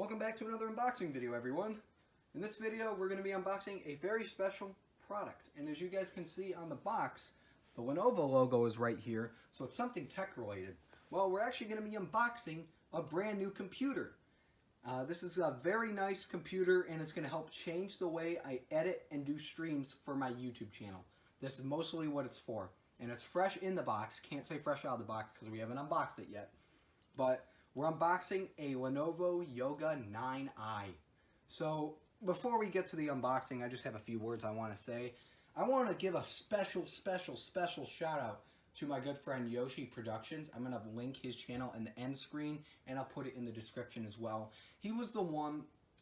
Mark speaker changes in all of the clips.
Speaker 1: Welcome back to another unboxing video, everyone. In this video, we're going to be unboxing a very special product. And as you guys can see on the box, the Lenovo logo is right here, so it's something tech related. Well, we're actually going to be unboxing a brand new computer. This is a very nice computer, and it's going to help change the way I edit and do streams for my YouTube channel. This is mostly what it's for. And it's fresh in the box. Can't say fresh out of the box because we haven't unboxed it yet. But we're unboxing a Lenovo Yoga 9i. So before we get to the unboxing, I just have a few words I want to say. I want to give a special shout out to my good friend Yoshi Productions. I'm going to link his channel in the end screen, and I'll put it in the description as well. He was the one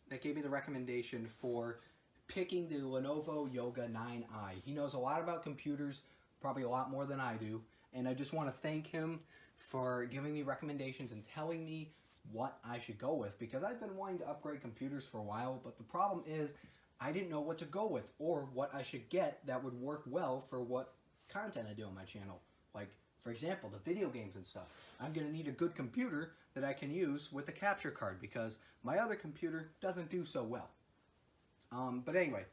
Speaker 1: that gave me the recommendation for picking the Lenovo Yoga 9i. He knows a lot about computers, probably a lot more than I do, and I just want to thank him for giving me recommendations and telling me what I should go with, because I've been wanting to upgrade computers for a while, but the problem is I didn't know what to go with or what I should get that would work well for what content I do on my channel. Like, for example, the video games and stuff. I'm going to need a good computer that I can use with a capture card because my other computer doesn't do so well. But anyway,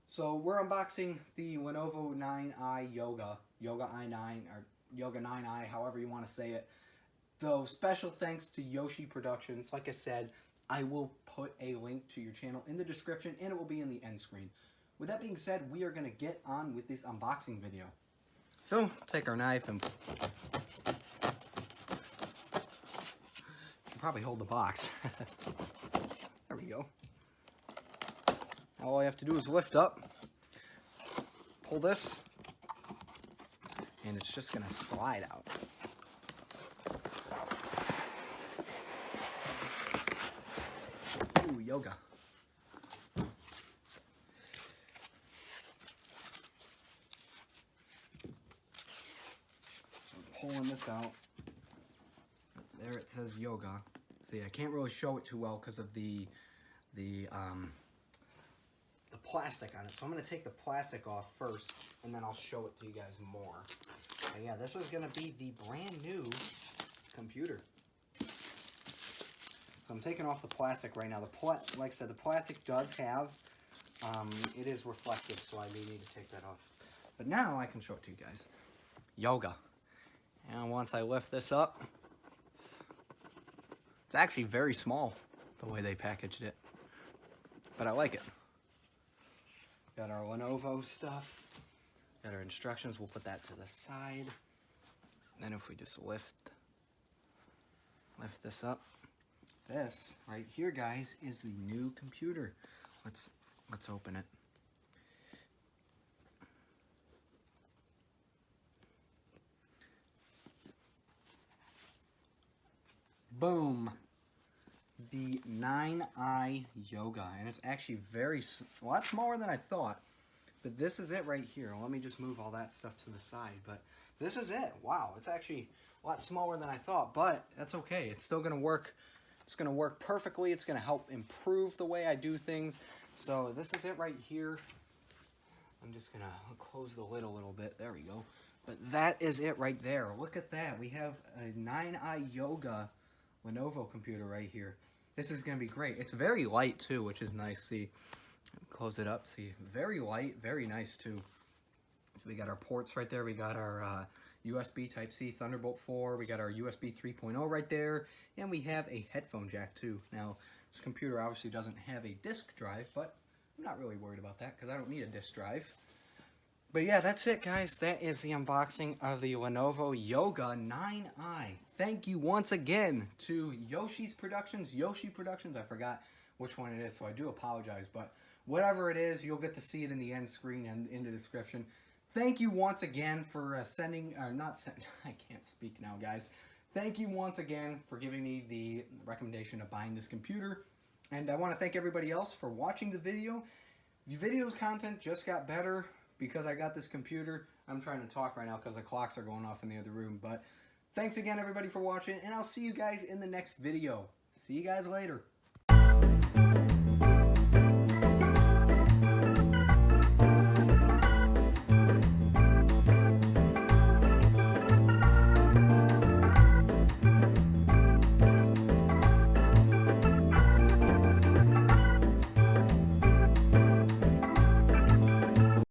Speaker 1: so we're unboxing the Lenovo 9i Yoga i9, or Yoga 9i, however you want to say it. So special thanks to Yoshi Productions. Like I said, I will put a link to your channel in the description, and it will be in the end screen. With that being said, we are going to get on with this unboxing video. So, take our knife and should probably hold the box. There we go. Now all I have to do is lift up, pull this, and it's just going to slide out. Ooh, yoga. Pulling this out. There it says yoga. See, I can't really show it too well because of the plastic on it. So I'm going to take the plastic off first, and then I'll show it to you guys more. And yeah, this is going to be the brand new computer. So I'm taking off the plastic right now. Like I said, the plastic does have, it is reflective, so I may need to take that off. But now I can show it to you guys. Yoga. And once I lift this up, it's actually very small the way they packaged it, but I like it. Got our Lenovo stuff, got our instructions, we'll put that to the side. And then if we just lift this up, this right here, guys, is the new computer. Let's open it. Boom, the 9i Yoga, and it's actually a lot smaller than I thought, but this is it right here. Let me just move all that stuff to the side, but this is it. Wow, it's actually a lot smaller than I thought, but that's okay. It's still going to work. It's going to work perfectly. It's going to help improve the way I do things. So this is it right here. I'm just going to close the lid a little bit. There we go. But that is it right there. Look at that. We have a 9i Yoga Lenovo computer right here. This is going to be great. It's very light too, which is nice. See, close it up. See, very light, very nice too. So we got our ports right there. We got our USB Type-C Thunderbolt 4. We got our USB 3.0 right there. And we have a headphone jack too. Now, this computer obviously doesn't have a disk drive, but I'm not really worried about that because I don't need a disk drive. But yeah, that's it, guys. That is the unboxing of the Lenovo Yoga 9i. Thank you once again to Yoshi Productions. I forgot which one it is, so I do apologize. But whatever it is, you'll get to see it in the end screen and in the description. Thank you once again for I can't speak now, guys. Thank you once again for giving me the recommendation of buying this computer. And I want to thank everybody else for watching the video. The video's content just got better because I got this computer. I'm trying to talk right now because the clocks are going off in the other room. But thanks again, everybody, for watching, and I'll see you guys in the next video. See you guys later.